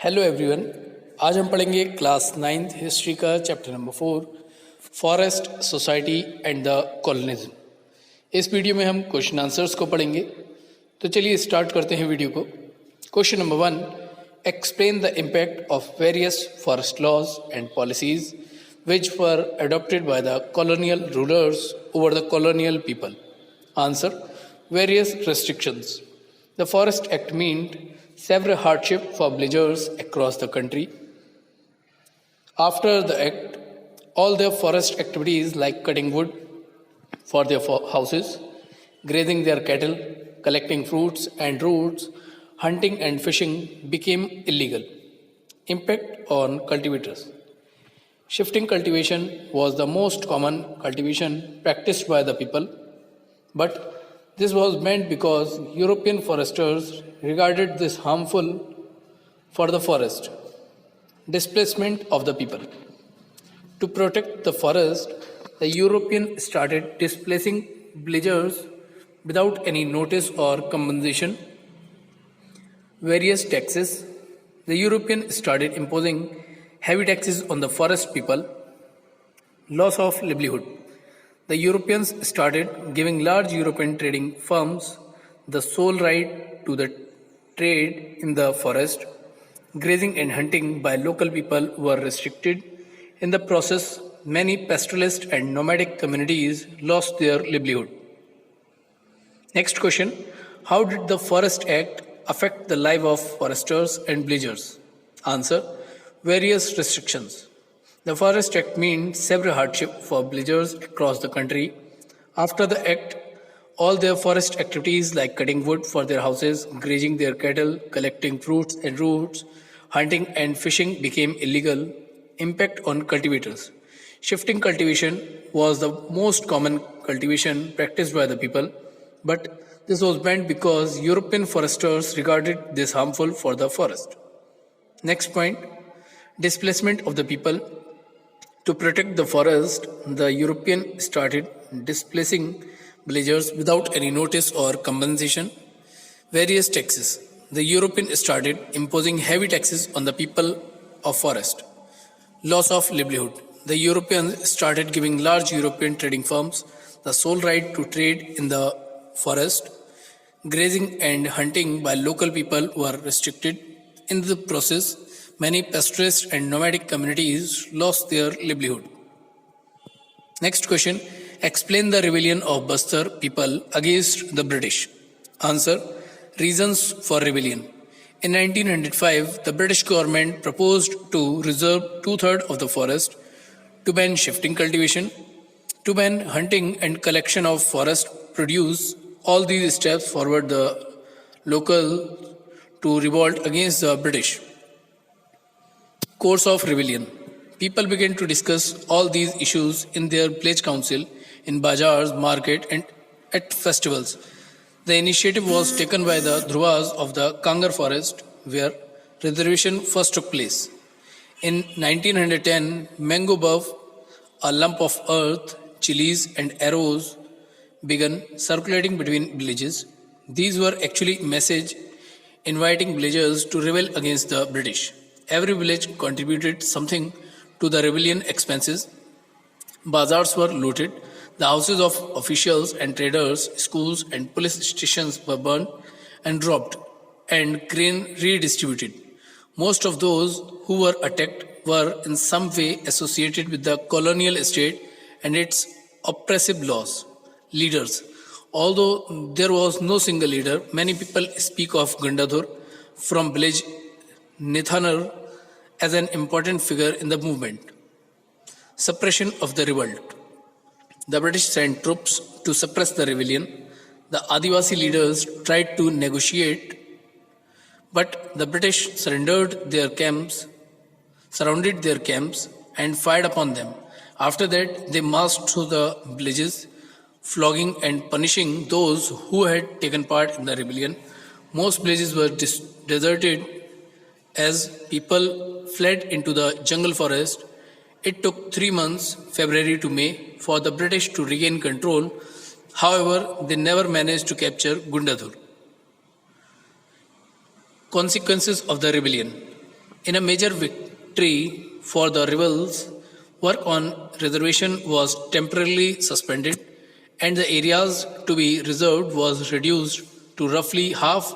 Hello everyone. आज हम पढ़ेंगे क्लास 9th हिस्ट्री का chapter number 4 forest society and the colonialism. इस वीडियो में हम क्वेश्चन आंसर्स को पढ़ेंगे। तो चलिए स्टार्ट करते हैं वीडियो को। Question number 1, explain the impact of various forest laws and policies which were adopted by the colonial rulers over the colonial people. Answer: various restrictions. The Forest Act meant severe hardship for villagers across the country. After the act, all their forest activities like cutting wood for their houses, grazing their cattle, collecting fruits and roots, hunting and fishing became illegal. Impact on cultivators. Shifting cultivation was the most common cultivation practiced by the people, but this was meant because European foresters regarded this harmful for the forest. Displacement of the people. To protect the forest, the Europeans started displacing villagers without any notice or compensation. Various taxes. The Europeans started imposing heavy taxes on the forest people. Loss of livelihood. The Europeans started giving large European trading firms the sole right to the trade in the forest. Grazing and hunting by local people were restricted. In the process, many pastoralist and nomadic communities lost their livelihood. Next question: how did the Forest Act affect the life of foresters and villagers? Answer: various restrictions. The Forest Act meant severe hardship for villagers across the country. After the act, all their forest activities like cutting wood for their houses, grazing their cattle, collecting fruits and roots, hunting and fishing became illegal. Impact on cultivators. Shifting cultivation was the most common cultivation practiced by the people, but this was meant because European foresters regarded this harmful for the forest. Next point: displacement of the people. To protect the forest, the Europeans started displacing villagers without any notice or compensation. Various taxes. The Europeans started imposing heavy taxes on the people of forest. Loss of livelihood. The Europeans started giving large European trading firms the sole right to trade in the forest. Grazing and hunting by local people were restricted. In the process, many pastoralist and nomadic communities lost their livelihood. Next question: explain the rebellion of Bastar people against the British. Answer: reasons for rebellion. In 1905, the British government proposed to reserve 2/3 of the forest, to ban shifting cultivation, to ban hunting and collection of forest produce. All these steps forward the local to revolt against the British. Course of rebellion. People began to discuss all these issues in their village council, in bazaars, market, and at festivals. The initiative was taken by the Dhruvas of the Kangar forest, where reservation first took place. In 1910, mango buff, a lump of earth, chilies, and arrows began circulating between villages. These were actually messages inviting villagers to rebel against the British. Every village contributed something to the rebellion expenses. Bazaars were looted, the houses of officials and traders, schools and police stations were burned and robbed, and grain redistributed. Most of those who were attacked were in some way associated with the colonial state and its oppressive laws. Leaders. Although there was no single leader, many people speak of Gandadhur from village Nithanar as an important figure in the movement. Suppression of the revolt. The British sent troops to suppress the rebellion. The Adivasi leaders tried to negotiate, but the British surrounded their camps and fired upon them. After that, they marched through the villages, flogging and punishing those who had taken part in the rebellion. Most villages were deserted as people fled into the jungle forest. It took 3 months, February to May, for the British to regain control. However, they never managed to capture Gundadhur. Consequences of the rebellion. In a major victory for the rebels, work on reservation was temporarily suspended and the areas to be reserved was reduced to roughly half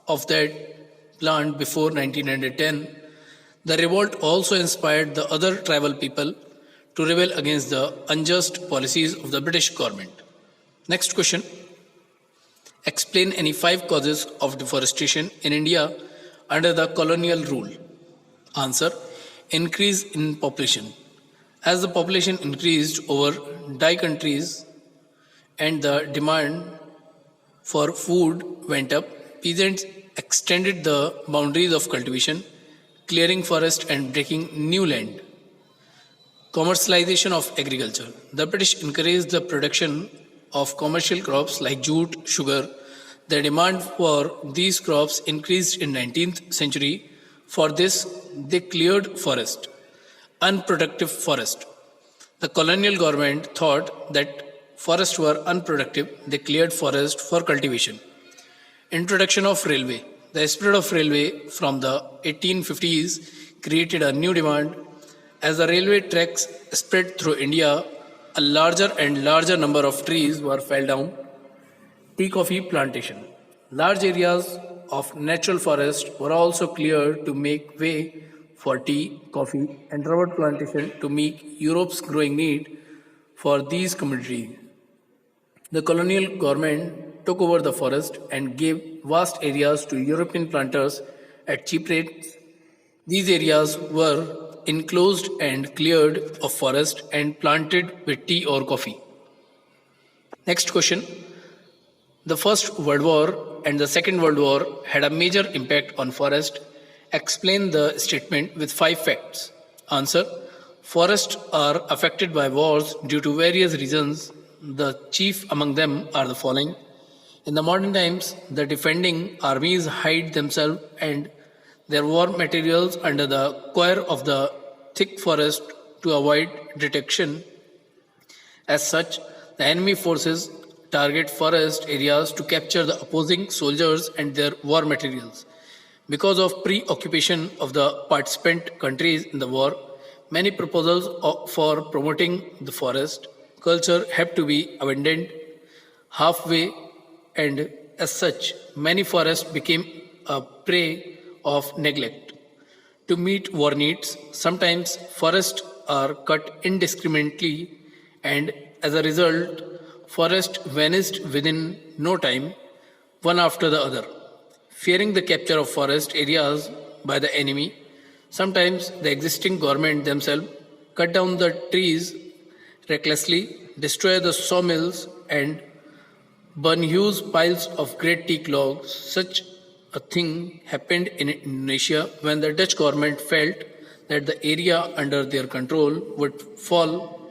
of that planned before 1910. The revolt also inspired the other tribal people to rebel against the unjust policies of the British government. Next question. Explain any 5 causes of deforestation in India under the colonial rule. Answer. Increase in population. As the population increased over die countries and the demand for food went up, peasants extended the boundaries of cultivation, clearing forest and breaking new land. Commercialization of agriculture. The British encouraged the production of commercial crops like jute, sugar. The demand for these crops increased in 19th century. For this, they cleared forest, unproductive forest. The colonial government thought that forests were unproductive. They cleared forest for cultivation. Introduction of railway. The spread of railway from the 1850s created a new demand. As the railway tracks spread through India, a larger and larger number of trees were felled down. Tea coffee plantation. Large areas of natural forest were also cleared to make way for tea, coffee, and rubber plantation to meet Europe's growing need for these commodities. The colonial government took over the forest and gave vast areas to European planters at cheap rates. These areas were enclosed and cleared of forest and planted with tea or coffee. Next question. The First World War and the Second World War had a major impact on forest. Explain the statement with 5 facts. Answer. Forests are affected by wars due to various reasons. The chief among them are the following. In the modern times, the defending armies hide themselves and their war materials under the cover of the thick forest to avoid detection. As such, the enemy forces target forest areas to capture the opposing soldiers and their war materials. Because of preoccupation of the participant countries in the war, many proposals for promoting the forest culture have to be abandoned halfway, and as such, many forests became a prey of neglect. To meet war needs, sometimes forests are cut indiscriminately, and as a result, forests vanished within no time, one after the other. Fearing the capture of forest areas by the enemy, sometimes the existing government themselves cut down the trees recklessly, destroy the sawmills, and burn huge piles of great teak logs. Such a thing happened in Indonesia when the Dutch government felt that the area under their control would fall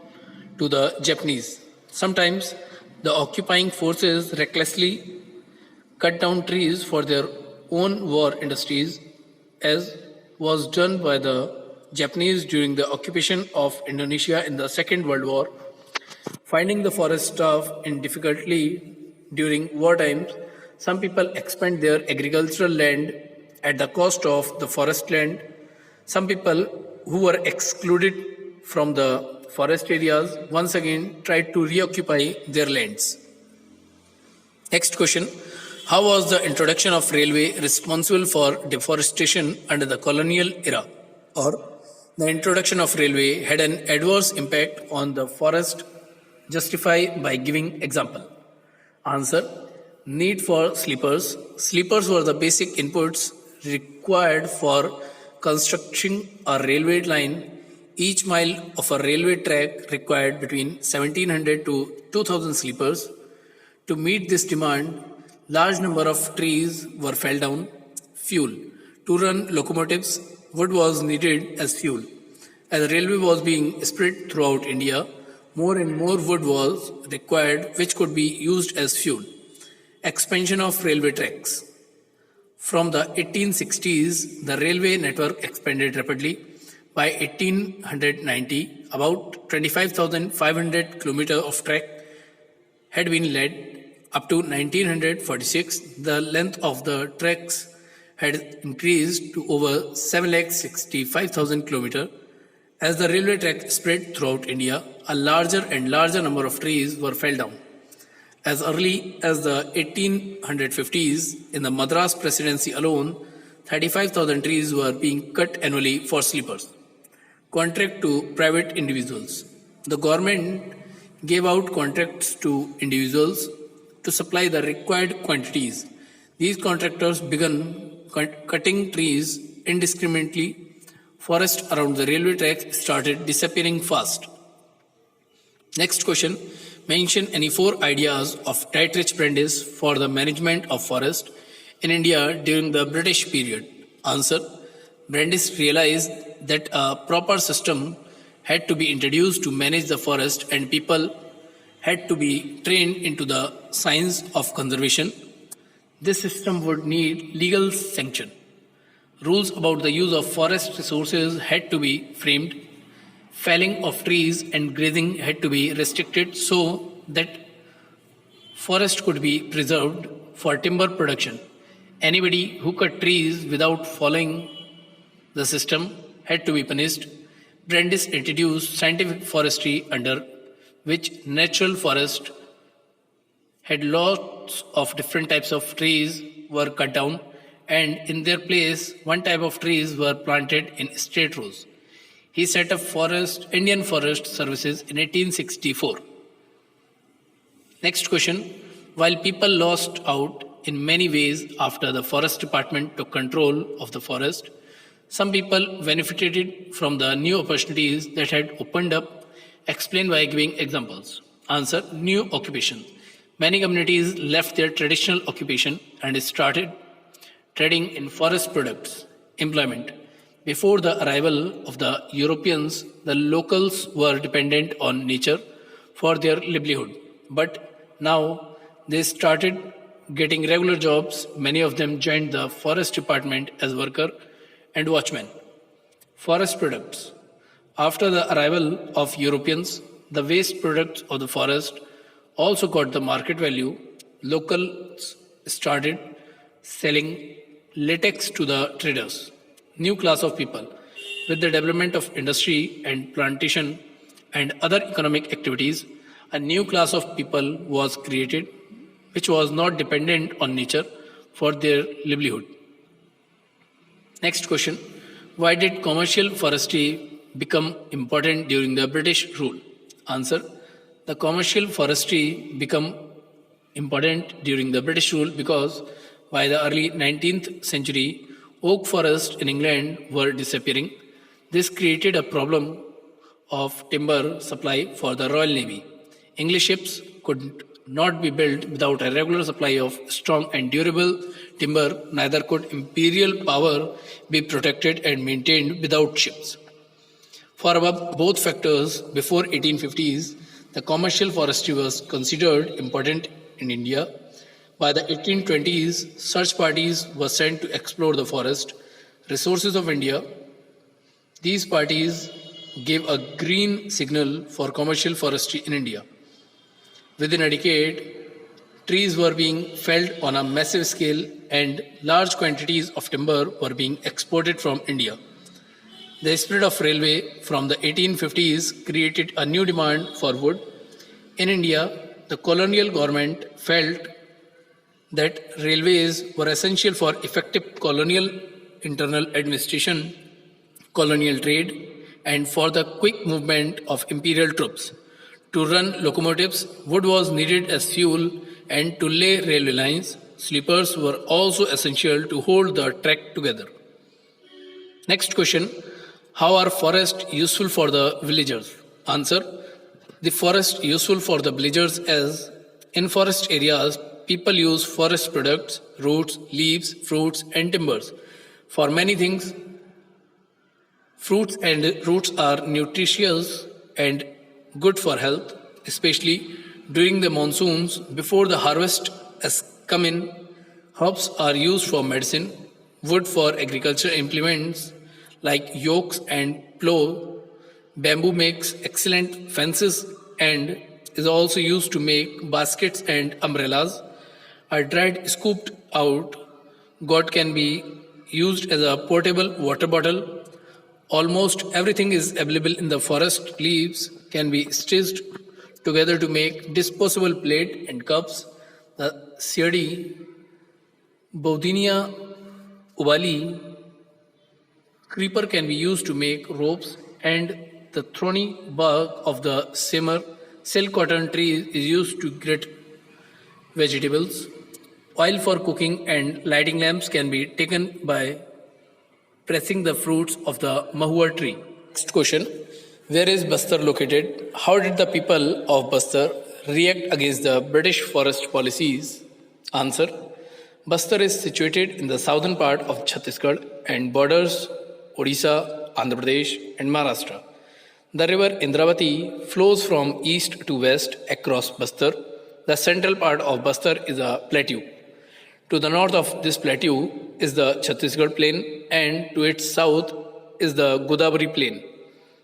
to the Japanese. Sometimes the occupying forces recklessly cut down trees for their own war industries, as was done by the Japanese during the occupation of Indonesia in the Second World War. Finding the forest staff in difficulty during war times, some people expand their agricultural land at the cost of the forest land. Some people who were excluded from the forest areas once again tried to reoccupy their lands. Next question. How was the introduction of railway responsible for deforestation under the colonial era? Or the introduction of railway had an adverse impact on the forest. Justify by giving example. Answer. Need for sleepers. Sleepers were the basic inputs required for constructing a railway line. Each mile of a railway track required between 1700 to 2000 sleepers. To meet this demand, large number of trees were felled down. Fuel. To run locomotives, wood was needed as fuel. As the railway was being spread throughout India, more and more wood was required, which could be used as fuel. Expansion of railway tracks. From the 1860s, the railway network expanded rapidly. By 1890, about 25,500 kilometers of track had been laid. Up to 1946, the length of the tracks had increased to over 7,65,000 kilometers. As the railway track spread throughout India, a larger and larger number of trees were felled down. As early as the 1850s, in the Madras Presidency alone, 35,000 trees were being cut annually for sleepers. Contract to private individuals. The government gave out contracts to individuals to supply the required quantities. These contractors began cutting trees indiscriminately. Forest around the railway track started disappearing fast. Next question. Mention any 4 ideas of Dietrich Brandis for the management of forest in India during the British period. Answer. Brandis realized that a proper system had to be introduced to manage the forest and people had to be trained into the science of conservation. This system would need legal sanction. Rules about the use of forest resources had to be framed. Felling of trees and grazing had to be restricted so that forest could be preserved for timber production. Anybody who cut trees without following the system had to be punished. Brandis introduced scientific forestry under which natural forest had lots of different types of trees were cut down and in their place one type of trees were planted in straight rows. He set up Indian Forest Services in 1864. Next question. While people lost out in many ways after the Forest Department took control of the forest, some people benefited from the new opportunities that had opened up. Explain by giving examples. Answer. New occupation. Many communities left their traditional occupation and started trading in forest products. Employment. Before the arrival of the Europeans, the locals were dependent on nature for their livelihood. But now they started getting regular jobs. Many of them joined the forest department as worker and watchmen. Forest products. After the arrival of Europeans, the waste products of the forest also got the market value. Locals started selling latex to the traders. New class of people. With the development of industry and plantation and other economic activities, a new class of people was created which was not dependent on nature for their livelihood. Next question. Why did commercial forestry become important during the British rule? Answer. The commercial forestry became important during the British rule because by the early 19th century, oak forests in England were disappearing. This created a problem of timber supply for the Royal Navy. English ships could not be built without a regular supply of strong and durable timber, neither could imperial power be protected and maintained without ships. For above both factors, before 1850s, the commercial forestry was considered important in India. By the 1820s, search parties were sent to explore the forest resources of India. These parties gave a green signal for commercial forestry in India. Within a decade, trees were being felled on a massive scale and large quantities of timber were being exported from India. The spread of railway from the 1850s created a new demand for wood. In India, the colonial government felt that railways were essential for effective colonial internal administration, colonial trade, and for the quick movement of imperial troops. To run locomotives, wood was needed as fuel, and to lay railway lines, sleepers were also essential to hold the track together. Next question. How are forests useful for the villagers? Answer. The forest useful for the villagers as in forest areas, people use forest products, roots, leaves, fruits, and timbers. For many things, fruits and roots are nutritious and good for health, especially during the monsoons. Before the harvest has come in, herbs are used for medicine, wood for agricultural implements like yokes and plow. Bamboo makes excellent fences and is also used to make baskets and umbrellas. A dried scooped out gourd can be used as a portable water bottle. Almost everything is available in the forest. Leaves can be stitched together to make disposable plate and cups. The Siadi, Baudinia ubali creeper can be used to make ropes, and the thorny bark of the simmer silk cotton tree is used to grate vegetables. Oil for cooking and lighting lamps can be taken by pressing the fruits of the mahua tree. Next question. Where is Bastar located? How did the people of Bastar react against the British forest policies? Answer. Bastar is situated in the southern part of Chhattisgarh and borders Odisha, Andhra Pradesh, and Maharashtra. The river Indravati flows from east to west across Bastar. The central part of Bastar is a plateau. To the north of this plateau is the Chhattisgarh plain, and to its south is the Godavari plain.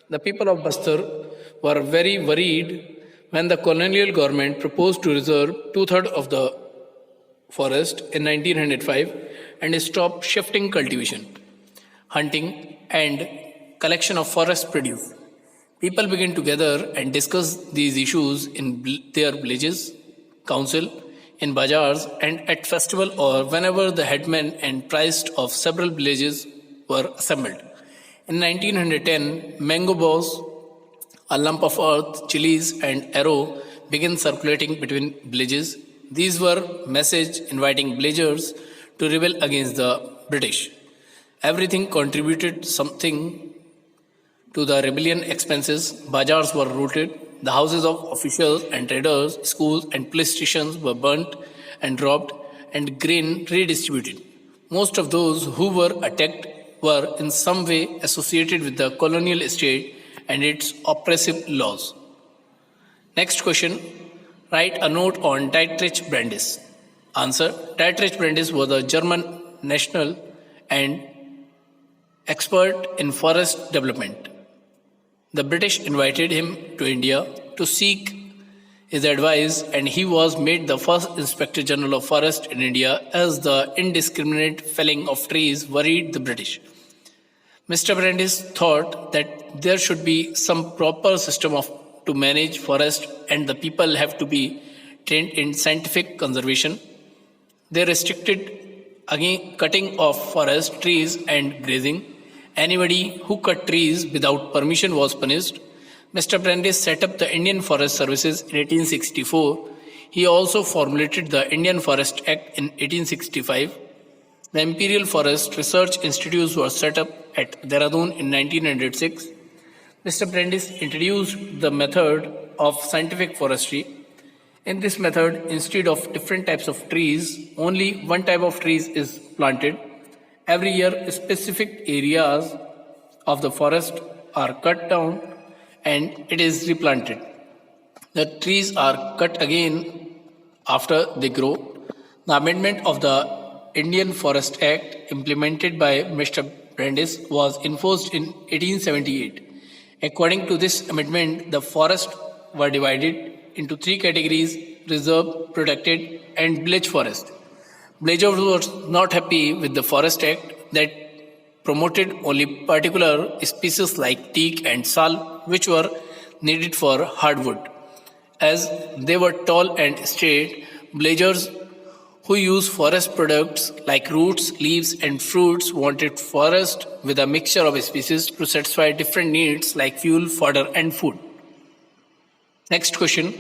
The people of Bastar were very worried when the colonial government proposed to reserve two-thirds of the forest in 1905 and stop shifting cultivation, hunting, and collection of forest produce. People began to gather and discuss these issues in their villages, council, in bazaars, and at festival or whenever the headmen and priests of several villages were assembled. In 1910, mango balls, a lump of earth, chilies, and arrow began circulating between villages. These were messages inviting villagers to rebel against the British. Everything contributed something to the rebellion expenses. Bazaars were looted, the houses of officials and traders, schools and police stations were burnt and robbed, and grain redistributed. Most of those who were attacked were in some way associated with the colonial state and its oppressive laws. Next question. Write a note on Dietrich Brandis. Answer. Dietrich Brandis was a German national and expert in forest development. The British invited him to India to seek his advice, and he was made the first Inspector General of Forest in India as the indiscriminate felling of trees worried the British. Mr. Brandis thought that there should be some proper system to manage forest, and the people have to be trained in scientific conservation. They restricted again cutting of forest trees and grazing. Anybody who cut trees without permission was punished. Mr. Brandis set up the Indian Forest Services in 1864. He also formulated the Indian Forest Act in 1865. The Imperial Forest Research Institutes were set up at Dehradun in 1906. Mr. Brandis introduced the method of scientific forestry. In this method, instead of different types of trees, only one type of trees is planted. Every year, specific areas of the forest are cut down and it is replanted. The trees are cut again after they grow. The amendment of the Indian Forest Act, implemented by Mr. Brandis, was enforced in 1878. According to this amendment, the forests were divided into three categories: reserve, protected, and village forest. Villagers were not happy with the Forest Act that promoted only particular species like teak and sal, which were needed for hardwood. As they were tall and straight, villagers who use forest products like roots, leaves, and fruits wanted forest with a mixture of species to satisfy different needs like fuel, fodder, and food. Next question.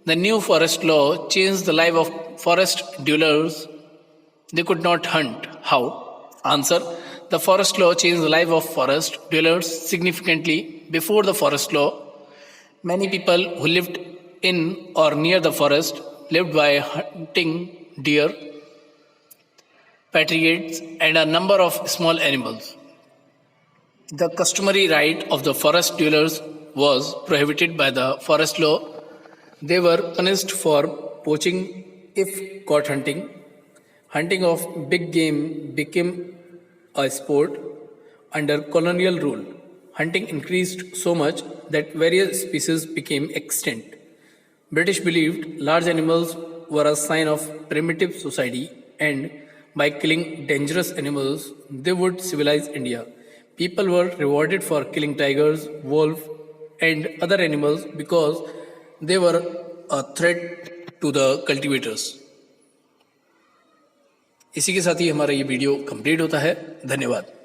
The new forest law changed the life of forest dwellers. They could not hunt. How? Answer. The forest law changed the life of forest dwellers significantly. Before the forest law, many people who lived in or near the forest lived by hunting deer, patriots, and a number of small animals. The customary right of the forest dwellers was prohibited by the forest law. They were punished for poaching if caught hunting. Hunting of big game became a sport under colonial rule. Hunting increased so much that various species became extinct. British believed large animals were a sign of primitive society and by killing dangerous animals, they would civilize India. People were rewarded for killing tigers, wolves, and other animals because they were a threat to the cultivators. इसी के साथ ही हमारा ये video complete होता है। धन्यवाद।